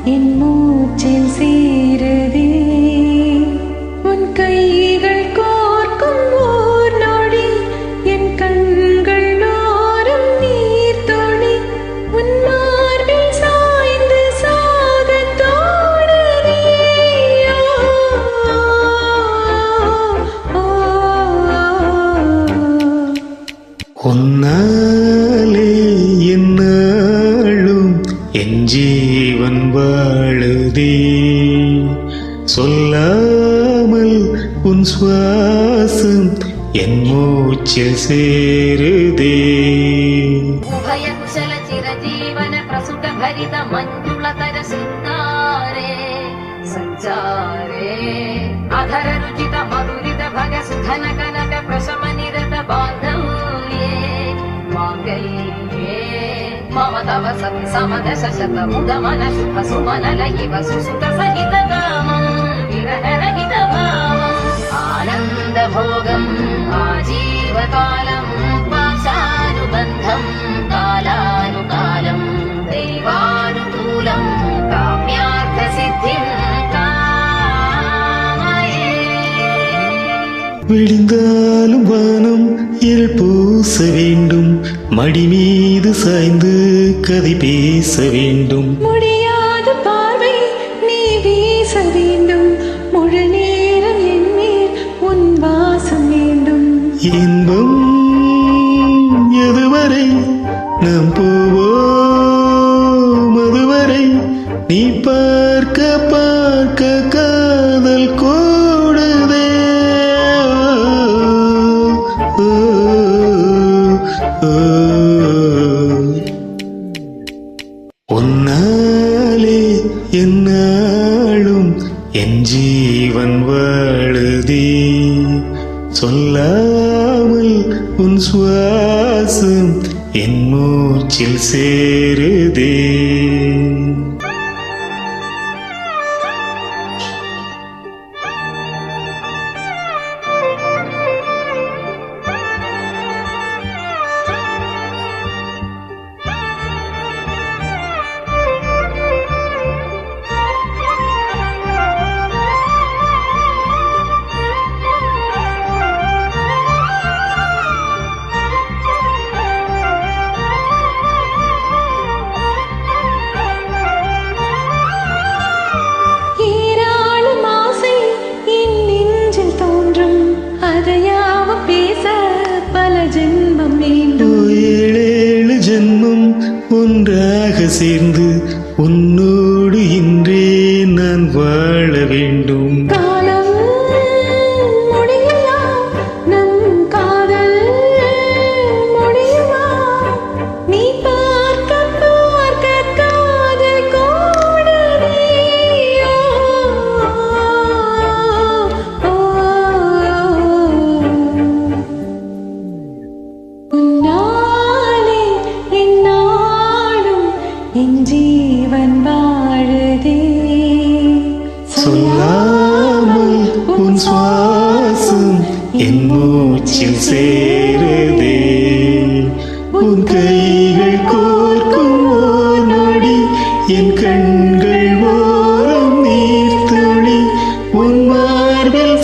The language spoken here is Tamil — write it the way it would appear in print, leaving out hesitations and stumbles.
என் மூச்சில் சேருதே உன் கைகள் கோர்க்கும் ஓர் நொடி என் கண்கள் ஓரம் நீர் தொழி உன் மார்பில் சாய்ந்து சாகத் தோணுதே உன்னாலே என்னாலும் என் ஜீவன் வாழுதே சொல்லாமல் உன் சுவாசம் என் மூச்சில் சேருதே உபயகுசல சிரஜீவன பிரசுட பரித மஞ்சுளதர சிந்தாரே சஞ்சாரே அதர ருச்சித மதுரித भग सुधन कनक प्रशम निरत बांधव्ये मांगल्ये मम तव सति समदश शत मुद मन शुभ सुमन लयिव सुसुत सहित कामं विरह रहित भावम् आनन्द भोगम् आजीवकालं पाशानुबन्धं कालानुकालं दैवानुकूलं काम्यार्थ सिद्धिं விடிந்தாலும் வானம் இருள் பூச வேண்டும் மடி மீது சாய்ந்து கதை பேச வேண்டும் முடியாத பார்வை நீ வீச வேண்டும் முழு நேரம் என் மேல் உன் வாசம் வேண்டும் இன்பம் எதுவரை நாம் போவோம் அதுவரை நீ பார்க்க பார்க்க காதல் கூடுதே உன்னாலே என்னாலும் என் ஜீவன் வாழுதே சொல்லாமல் உன் சுவாசம் என் மூச்சில் சேருதே ஏழேழு ஜென்மம் ஒன்றாக சேர்ந்து உன்னோடு இன்றே நான் வாழ வேண்டும் காலம் முடியலாம் நம் காதல் முடியுமா நீ பார்க்க பார்க்க காதல் கூடுதே உன்னாலே என்னாலும் என் ஜீவன் வாழுதே சொல்லாமல் உன் சுவாசம் என் மூச்சில் சேருதே உன் கைகள் கோர்க்கும் ஓர் நொடி என் கண்கள் ஓரம் நீர் துளி உன் மார்பில்